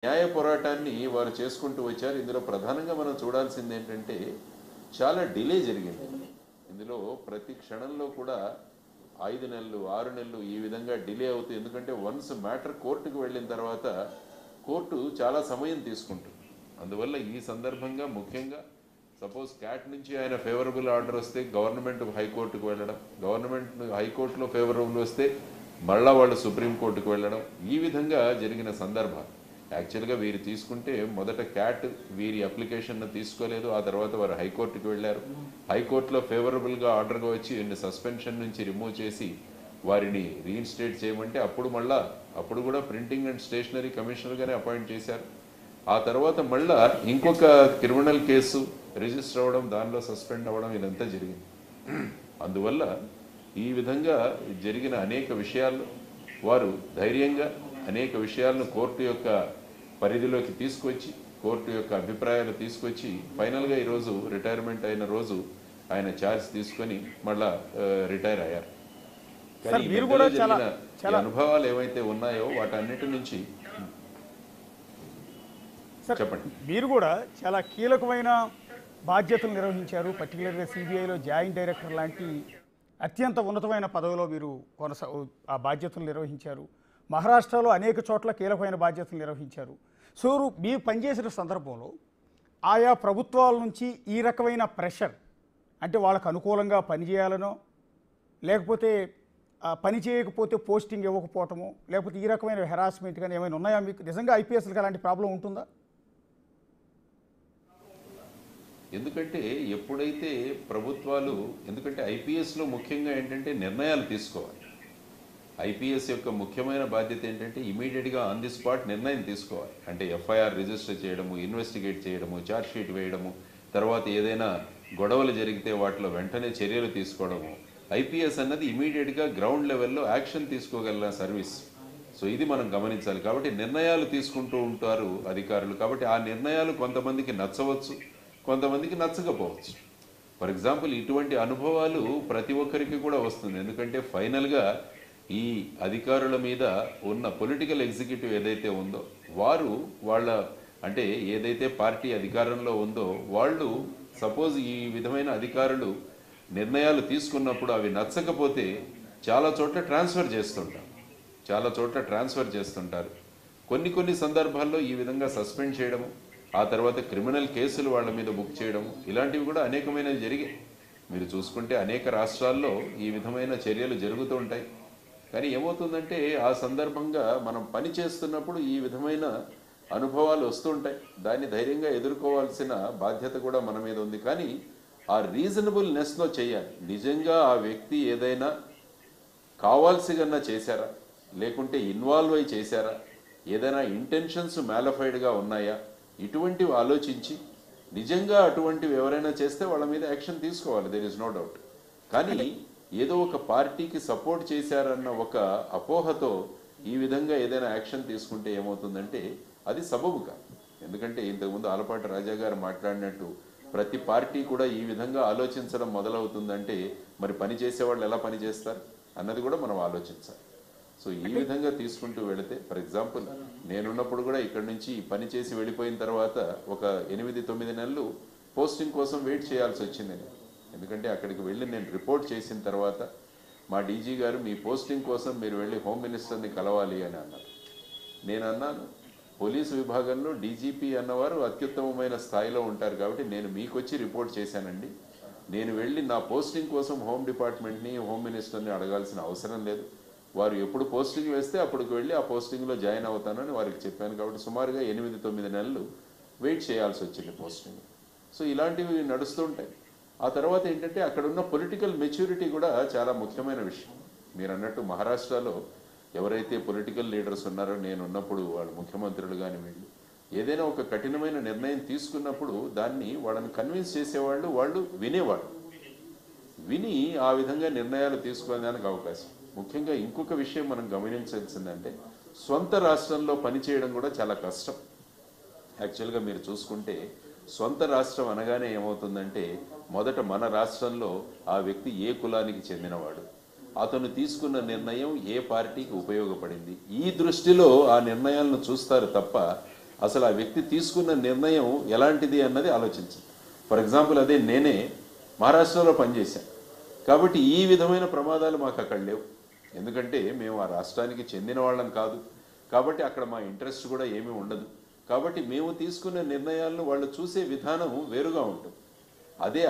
న్యాయ పోరాటాన్ని వారు చేసుకుంటూ వచ్చారు. ఇందులో ప్రధానంగా మనం చూడాల్సింది ఏంటంటే చాలా డిలే జరిగింది. ఇందులో ప్రతి క్షణంలో కూడా 5 నెలలు 6 నెలలు ఈ విధంగా డిలే అవుతుంది. ఎందుకంటే వన్స్ మ్యాటర్ కోర్టుకు వెళ్ళిన తర్వాత కోర్టు చాలా సమయం తీసుకుంటుంది. అందువల్ల ఈ సందర్భంగా ముఖ్యంగా సపోజ్ క్యాట్ నుంచి ఆయన ఫేవరబుల్ ఆర్డర్ వస్తే గవర్నమెంట్ హైకోర్టుకు వెళ్ళడం, గవర్నమెంట్ హైకోర్టులో ఫేవరబుల్ వస్తే మళ్ళా వాళ్ళు సుప్రీంకోర్టుకు వెళ్ళడం, ఈ విధంగా జరిగిన సందర్భాలు. యాక్చువల్గా వీరు తీసుకుంటే మొదట క్యాట్ వీరి అప్లికేషన్ను తీసుకోలేదు, ఆ తర్వాత వారు హైకోర్టుకు వెళ్ళారు. హైకోర్టులో ఫేవరబుల్గా ఆర్డర్గా వచ్చి వీరిని సస్పెన్షన్ నుంచి రిమూవ్ చేసి వారిని రీఇన్స్టేట్ చేయమంటే అప్పుడు కూడా ప్రింటింగ్ అండ్ స్టేషనరీ కమిషనర్గానే అపాయింట్ చేశారు. ఆ తర్వాత మళ్ళా ఇంకొక క్రిమినల్ కేసు రిజిస్టర్ అవ్వడం, దానిలో సస్పెండ్ అవ్వడం, ఇదంతా జరిగింది. అందువల్ల ఈ విధంగా జరిగిన అనేక విషయాల్లో వారు ధైర్యంగా అనేక విషయాలను కోర్టు యొక్క పరిధిలోకి తీసుకొచ్చి, కోర్టు యొక్క అభిప్రాయాలు తీసుకొచ్చి ఫైనల్గా ఈరోజు రిటైర్మెంట్ అయిన రోజు ఆయన ఛార్జ్ తీసుకొని మళ్ళా రిటైర్ అయ్యారు. కానీ మీరు కూడా చాలా అనుభవాలు ఏవైతే ఉన్నాయో వాటన్నిటి నుంచి చెప్పండి. మీరు కూడా చాలా కీలకమైన బాధ్యతలు నిర్వహించారు. పర్టికులర్గా సిబిఐలో జాయింట్ డైరెక్టర్ లాంటి అత్యంత ఉన్నతమైన పదవిలో మీరు ఆ బాధ్యతలు నిర్వహించారు. మహారాష్ట్రలో అనేక చోట్ల కీలకమైన బాధ్యతలు నిర్వహించారు. సో మీరు పనిచేసిన సందర్భంలో ఆయా ప్రభుత్వాల నుంచి ఈ రకమైన ప్రెషర్, అంటే వాళ్ళకు అనుకూలంగా పనిచేయాలనో, లేకపోతే పని చేయకపోతే పోస్టింగ్ ఇవ్వకపోవటము, లేకపోతే ఈ రకమైన హెరాస్మెంట్ కానీ ఏమైనా ఉన్నాయా మీకు? నిజంగా ఐపీఎస్లకు అలాంటి ప్రాబ్లం ఉంటుందా? ఎందుకంటే ఎప్పుడైతే ప్రభుత్వాలు, ఎందుకంటే ఐపీఎస్లో ముఖ్యంగా ఏంటంటే నిర్ణయాలు తీసుకోవాలి. ఐపీఎస్ యొక్క ముఖ్యమైన బాధ్యత ఏంటంటే ఇమీడియట్గా ఆన్ ది స్పాట్ నిర్ణయం తీసుకోవాలి. అంటే ఎఫ్ఐఆర్ రిజిస్టర్ చేయడము, ఇన్వెస్టిగేట్ చేయడము, ఛార్జ్ షీట్ వేయడము, తర్వాత ఏదైనా గొడవలు జరిగితే వాటిలో వెంటనే చర్యలు తీసుకోవడము. ఐపీఎస్ అన్నది ఇమీడియట్గా గ్రౌండ్ లెవెల్లో యాక్షన్ తీసుకోగల సర్వీస్. సో ఇది మనం గమనించాలి. కాబట్టి నిర్ణయాలు తీసుకుంటూ ఉంటారు అధికారులు. కాబట్టి ఆ నిర్ణయాలు కొంతమందికి నచ్చవచ్చు, కొంతమందికి నచ్చకపోవచ్చు. ఫర్ ఎగ్జాంపుల్ ఇటువంటి అనుభవాలు ప్రతి ఒక్కరికి కూడా వస్తుంది. ఎందుకంటే ఫైనల్గా ఈ అధికారుల మీద ఉన్న పొలిటికల్ ఎగ్జిక్యూటివ్ ఏదైతే ఉందో వాళ్ళ అంటే ఏదైతే పార్టీ అధికారంలో ఉందో వాళ్ళు సపోజ్ ఈ విధమైన అధికారులు నిర్ణయాలు తీసుకున్నప్పుడు అవి నచ్చకపోతే చాలా చోట్ల ట్రాన్స్ఫర్ చేస్తుంటారు. కొన్ని సందర్భాల్లో ఈ విధంగా సస్పెండ్ చేయడము, ఆ తర్వాత క్రిమినల్ కేసులు వాళ్ళ మీద బుక్ చేయడము, ఇలాంటివి కూడా అనేకమైనవి జరిగాయి. మీరు చూసుకుంటే అనేక రాష్ట్రాల్లో ఈ విధమైన చర్యలు జరుగుతూ ఉంటాయి. కానీ ఏమవుతుందంటే ఆ సందర్భంగా మనం పని చేస్తున్నప్పుడు ఈ విధమైన అనుభవాలు వస్తుంటాయి. దాన్ని ధైర్యంగా ఎదుర్కోవాల్సిన బాధ్యత కూడా మన మీద ఉంది. కానీ ఆ రీజనబుల్నెస్లో చేయాలి. నిజంగా ఆ వ్యక్తి ఏదైనా కావాల్సిగా చేశారా, లేకుంటే ఇన్వాల్వ్ అయి చేశారా, ఏదైనా ఇంటెన్షన్స్ మ్యాలిఫైడ్గా ఉన్నాయా, ఇటువంటివి ఆలోచించి నిజంగా అటువంటివి ఎవరైనా చేస్తే వాళ్ళ మీద యాక్షన్ తీసుకోవాలి. There is no doubt. కానీ ఏదో ఒక పార్టీకి సపోర్ట్ చేశారన్న ఒక అపోహతో ఈ విధంగా ఏదైనా యాక్షన్ తీసుకుంటే ఏమవుతుందంటే అది సబబు కాదు. ఎందుకంటే ఇంతకుముందు ఆలపాటి రాజా గారు మాట్లాడినట్టు ప్రతి పార్టీ కూడా ఈ విధంగా ఆలోచించడం మొదలవుతుందంటే మరి పని చేసేవాళ్ళు ఎలా పని చేస్తారు అన్నది కూడా మనం ఆలోచించాలి. సో ఈ విధంగా తీసుకుంటూ వెళితే, ఫర్ ఎగ్జాంపుల్ నేనున్నప్పుడు కూడా ఇక్కడ నుంచి పని చేసి వెళ్ళిపోయిన తర్వాత ఒక 8-9 నెలలు పోస్టింగ్ కోసం వెయిట్ చేయాల్సి వచ్చింది. ఎందుకంటే అక్కడికి వెళ్ళి నేను రిపోర్ట్ చేసిన తర్వాత మా డీజీ గారు మీ పోస్టింగ్ కోసం మీరు వెళ్ళి హోమ్ మినిస్టర్ని కలవాలి అని అన్నారు. నేను అన్నాను, పోలీసు విభాగంలో డీజీపీ అన్నవారు అత్యుత్తమమైన స్థాయిలో ఉంటారు కాబట్టి నేను మీకు వచ్చి రిపోర్ట్ చేశానండి. నేను వెళ్ళి నా పోస్టింగ్ కోసం హోమ్ డిపార్ట్మెంట్ని, హోమ్ మినిస్టర్ని అడగాల్సిన అవసరం లేదు. వారు ఎప్పుడు పోస్టింగ్ వేస్తే అప్పటికి వెళ్ళి ఆ పోస్టింగ్లో జాయిన్ అవుతానని వారికి చెప్పాను. కాబట్టి సుమారుగా 8-9 నెలలు వెయిట్ చేయాల్సి వచ్చింది పోస్టింగ్. సో ఇలాంటివి నడుస్తుంటాయి. ఆ తర్వాత ఏంటంటే అక్కడ ఉన్న పొలిటికల్ మెచ్యూరిటీ కూడా చాలా ముఖ్యమైన విషయం. మీరు అన్నట్టు మహారాష్ట్రలో ఎవరైతే పొలిటికల్ లీడర్స్ ఉన్నారో, నేను ఉన్నప్పుడు వాళ్ళు ముఖ్యమంత్రులు కానీ వీళ్ళు ఏదైనా ఒక కఠినమైన నిర్ణయం తీసుకున్నప్పుడు దాన్ని వాళ్ళని కన్విన్స్ చేసేవాళ్ళు, వాళ్ళు విని ఆ విధంగా నిర్ణయాలు తీసుకోవడానికి అవకాశం. ముఖ్యంగా ఇంకొక విషయం మనం గమనించాల్సిందంటే సొంత రాష్ట్రంలో పనిచేయడం కూడా చాలా కష్టం. యాక్చువల్గా మీరు చూసుకుంటే సొంత రాష్ట్రం అనగానే ఏమవుతుందంటే మొదట మన రాష్ట్రంలో ఆ వ్యక్తి ఏ కులానికి చెందినవాడు, అతను తీసుకున్న నిర్ణయం ఏ పార్టీకి ఉపయోగపడింది, ఈ దృష్టిలో ఆ నిర్ణయాలను చూస్తారు తప్ప అసలు ఆ వ్యక్తి తీసుకున్న నిర్ణయం ఎలాంటిది అన్నది ఆలోచించాలి. ఫర్ ఎగ్జాంపుల్ అదే నేనే మహారాష్ట్రలో పనిచేశాను కాబట్టి ఈ విధమైన ప్రమాదాలు మాకు అక్కడ లేవు. ఎందుకంటే మేము ఆ రాష్ట్రానికి చెందిన వాళ్ళం కాదు కాబట్టి అక్కడ మా ఇంట్రెస్ట్ కూడా ఏమీ ఉండదు. కాబట్టి మేము తీసుకునే నిర్ణయాలను వాళ్ళు చూసే విధానం వేరుగా ఉంటుంది.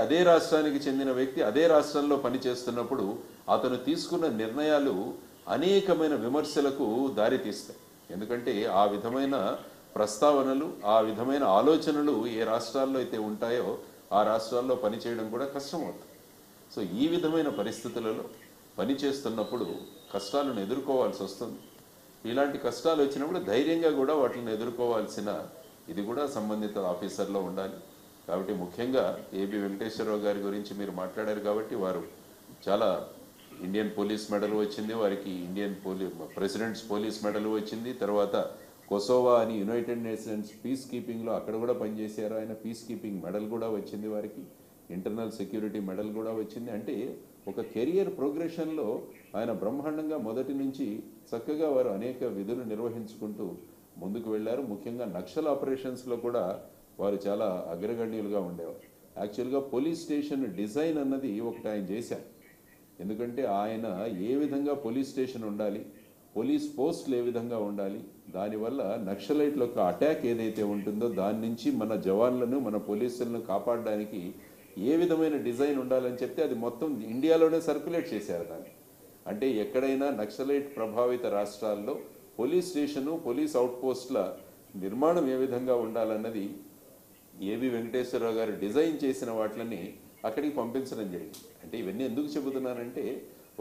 అదే రాష్ట్రానికి చెందిన వ్యక్తి అదే రాష్ట్రంలో పనిచేస్తున్నప్పుడు అతను తీసుకున్న నిర్ణయాలు అనేకమైన విమర్శలకు దారితీస్తాయి. ఎందుకంటే ఆ విధమైన ప్రస్తావనలు ఆ విధమైన ఆలోచనలు ఏ రాష్ట్రాల్లో అయితే ఉంటాయో ఆ రాష్ట్రాల్లో పనిచేయడం కూడా కష్టమవుతుంది. సో ఈ విధమైన పరిస్థితులలో పనిచేస్తున్నప్పుడు కష్టాలను ఎదుర్కోవాల్సి వస్తుంది. ఇలాంటి కష్టాలు వచ్చినప్పుడు ధైర్యంగా కూడా వాటిని ఎదుర్కోవాల్సిన ఇది కూడా సంబంధిత ఆఫీసర్లో ఉండాలి. కాబట్టి ముఖ్యంగా ఏబి వెంకటేశ్వరరావు గారి గురించి మీరు మాట్లాడారు కాబట్టి వారు చాలా ఇండియన్ పోలీస్ మెడల్ వచ్చింది వారికి, ప్రెసిడెంట్స్ పోలీస్ మెడల్ వచ్చింది. తర్వాత కొసోవా అని యునైటెడ్ నేషన్స్ పీస్ కీపింగ్లో అక్కడ కూడా పనిచేశారు ఆయన, పీస్ కీపింగ్ మెడల్ కూడా వచ్చింది వారికి, ఇంటర్నల్ సెక్యూరిటీ మెడల్ కూడా వచ్చింది. అంటే ఒక కెరియర్ ప్రోగ్రెషన్లో ఆయన బ్రహ్మాండంగా మొదటి నుంచి చక్కగా వారు అనేక విధులు నిర్వహించుకుంటూ ముందుకు వెళ్ళారు. ముఖ్యంగా నక్సల్ ఆపరేషన్స్లో కూడా వారు చాలా అగ్రగణ్యులుగా ఉండేవారు. యాక్చువల్గా పోలీస్ స్టేషన్ డిజైన్ అన్నది ఒకటి ఆయన చేశారు. ఎందుకంటే ఆయన ఏ విధంగా పోలీస్ స్టేషన్ ఉండాలి, పోలీస్ పోస్టులు ఏ విధంగా ఉండాలి, దానివల్ల నక్సలైట్ల యొక్క అటాక్ ఏదైతే ఉంటుందో దాని నుంచి మన జవాన్లను మన పోలీసులను కాపాడడానికి ఏ విధమైన డిజైన్ ఉండాలని చెప్తే అది మొత్తం ఇండియాలోనే సర్క్యులేట్ చేశారు దాన్ని. అంటే ఎక్కడైనా నక్సలైట్ ప్రభావిత రాష్ట్రాల్లో పోలీస్ స్టేషను పోలీస్ అవుట్పోస్ట్ల నిర్మాణం ఏ విధంగా ఉండాలన్నది ఏబి వెంకటేశ్వరరావు గారు డిజైన్ చేసిన వాటిని అక్కడికి పంపించడం జరిగింది. అంటే ఇవన్నీ ఎందుకు చెబుతున్నానంటే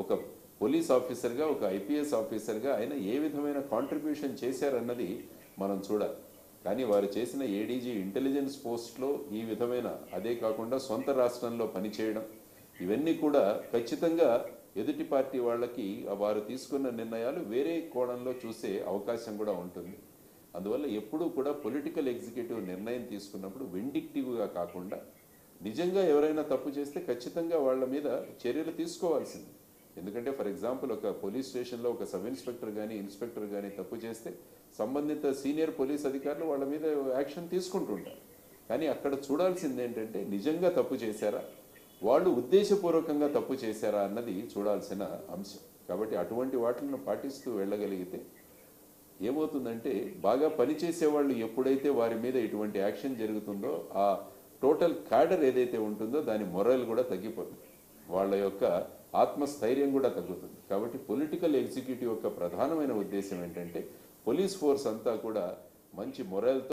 ఒక పోలీస్ ఆఫీసర్గా ఒక ఐపీఎస్ ఆఫీసర్గా ఆయన ఏ విధమైన కాంట్రిబ్యూషన్ చేశారన్నది మనం చూడాలి. కానీ వారు చేసిన ఏడీజీ ఇంటెలిజెన్స్ పోస్ట్లో ఈ విధమైన అదే కాకుండా సొంత రాష్ట్రంలో పనిచేయడం ఇవన్నీ కూడా ఖచ్చితంగా ఎదుటి పార్టీ వాళ్ళకి వారు తీసుకున్న నిర్ణయాలు వేరే కోణంలో చూసే అవకాశం కూడా ఉంటుంది. అందువల్ల ఎప్పుడూ కూడా పొలిటికల్ ఎగ్జిక్యూటివ్ నిర్ణయం తీసుకున్నప్పుడు విండిక్టివ్గా కాకుండా నిజంగా ఎవరైనా తప్పు చేస్తే ఖచ్చితంగా వాళ్ళ మీద చర్యలు తీసుకోవాల్సింది. ఎందుకంటే ఫర్ ఎగ్జాంపుల్ ఒక పోలీస్ స్టేషన్లో ఒక సబ్ ఇన్స్పెక్టర్ కానీ ఇన్స్పెక్టర్ కానీ తప్పు చేస్తే సంబంధిత సీనియర్ పోలీస్ అధికారులు వాళ్ళ మీద యాక్షన్ తీసుకుంటుంటారు. కానీ అక్కడ చూడాల్సింది ఏంటంటే నిజంగా తప్పు చేశారా, వాళ్ళు ఉద్దేశపూర్వకంగా తప్పు చేశారా అన్నది చూడాల్సిన అంశం. కాబట్టి అటువంటి వాటిని పాటిస్తూ వెళ్ళగలిగితే ఏమవుతుందంటే బాగా పనిచేసే వాళ్ళు ఎప్పుడైతే వారి మీద ఇటువంటి యాక్షన్ జరుగుతుందో ఆ టోటల్ క్యాడర్ ఏదైతే ఉంటుందో దాని మొరల్ కూడా తగ్గిపోతుంది, వాళ్ళ యొక్క ఆత్మస్థైర్యం కూడా తగ్గుతుంది. కాబట్టి పొలిటికల్ ఎగ్జిక్యూటివ్ యొక్క ప్రధానమైన ఉద్దేశం ఏంటంటే పోలీస్ ఫోర్స్ అంతా కూడా మంచి మొరల్తో